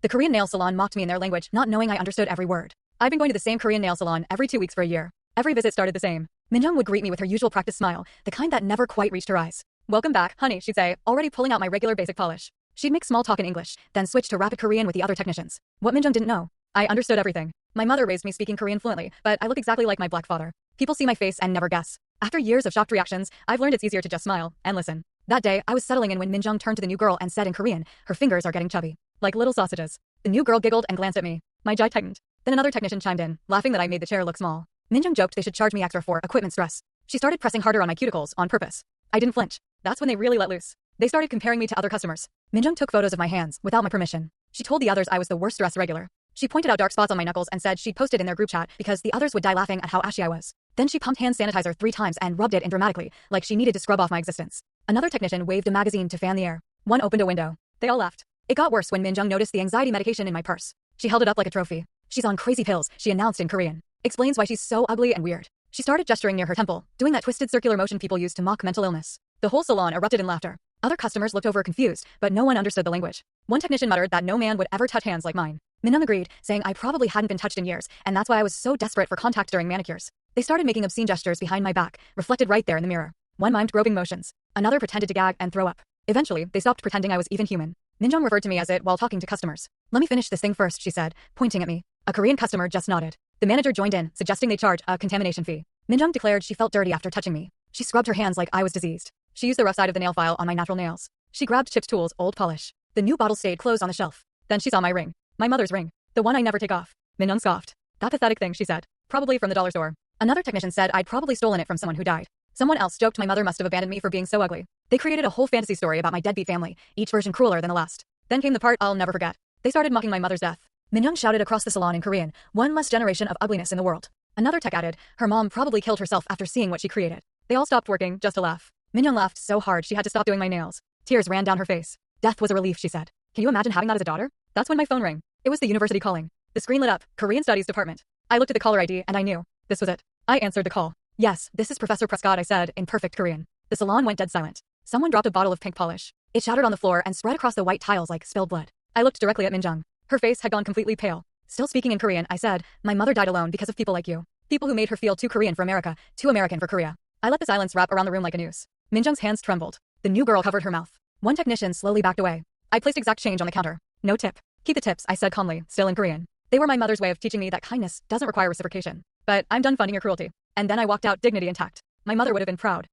The Korean nail salon mocked me in their language, not knowing I understood every word. I've been going to the same Korean nail salon every 2 weeks for a year. Every visit started the same. Minjung would greet me with her usual practice smile, the kind that never quite reached her eyes. "Welcome back, honey," she'd say, already pulling out my regular basic polish. She'd make small talk in English, then switch to rapid Korean with the other technicians. What Minjung didn't know: I understood everything. My mother raised me speaking Korean fluently, but I look exactly like my black father. People see my face and never guess. After years of shocked reactions, I've learned it's easier to just smile and listen. That day, I was settling in when Minjung turned to the new girl and said in Korean, "Her fingers are getting chubby. Like little sausages." The new girl giggled and glanced at me. My jaw tightened. Then another technician chimed in, laughing that I made the chair look small. Minjung joked they should charge me extra for equipment stress. She started pressing harder on my cuticles on purpose. I didn't flinch. That's when they really let loose. They started comparing me to other customers. Minjung took photos of my hands without my permission. She told the others I was the worst dressed regular. She pointed out dark spots on my knuckles and said she'd posted in their group chat because the others would die laughing at how ashy I was. Then she pumped hand sanitizer 3 times and rubbed it in dramatically, like she needed to scrub off my existence. Another technician waved a magazine to fan the air. One opened a window. They all laughed. It got worse when Minjung noticed the anxiety medication in my purse. She held it up like a trophy. "She's on crazy pills," she announced in Korean. Explains why she's so ugly and weird. She started gesturing near her temple, doing that twisted circular motion people use to mock mental illness. The whole salon erupted in laughter. Other customers looked over confused, but no one understood the language. One technician muttered that no man would ever touch hands like mine. Minjung agreed, saying I probably hadn't been touched in years, and that's why I was so desperate for contact during manicures. They started making obscene gestures behind my back, reflected right there in the mirror. One mimed groping motions. Another pretended to gag and throw up. Eventually, they stopped pretending I was even human. Minjung referred to me as it while talking to customers. "Let me finish this thing first," she said, pointing at me. A Korean customer just nodded. The manager joined in, suggesting they charge a contamination fee. Minjung declared she felt dirty after touching me. She scrubbed her hands like I was diseased. She used the rough side of the nail file on my natural nails. She grabbed Chip's tools, old polish. The new bottle stayed closed on the shelf. Then she saw my ring. My mother's ring. The one I never take off. Minjung scoffed. "That pathetic thing," she said. "Probably from the dollar store." Another technician said I'd probably stolen it from someone who died. Someone else joked my mother must have abandoned me for being so ugly. They created a whole fantasy story about my deadbeat family, each version crueler than the last. Then came the part I'll never forget. They started mocking my mother's death. Minjung shouted across the salon in Korean, "One less generation of ugliness in the world." Another tech added, "Her mom probably killed herself after seeing what she created." They all stopped working just to laugh. Minjung laughed so hard she had to stop doing my nails. Tears ran down her face. "Death was a relief," she said. "Can you imagine having that as a daughter?" That's when my phone rang. It was the university calling. The screen lit up, Korean Studies Department. I looked at the caller ID and I knew. This was it. I answered the call. "Yes, this is Professor Prescott," I said in perfect Korean. The salon went dead silent. Someone dropped a bottle of pink polish. It shattered on the floor and spread across the white tiles like spilled blood. I looked directly at Minjung. Her face had gone completely pale. Still speaking in Korean, I said, "My mother died alone because of people like you. People who made her feel too Korean for America, too American for Korea." I let the silence wrap around the room like a noose. Minjung's hands trembled. The new girl covered her mouth. One technician slowly backed away. I placed exact change on the counter. "No tip." "Keep the tips," I said calmly, still in Korean. They were my mother's way of teaching me that kindness doesn't require reciprocation. But I'm done funding your cruelty. And then I walked out, dignity intact. My mother would have been proud.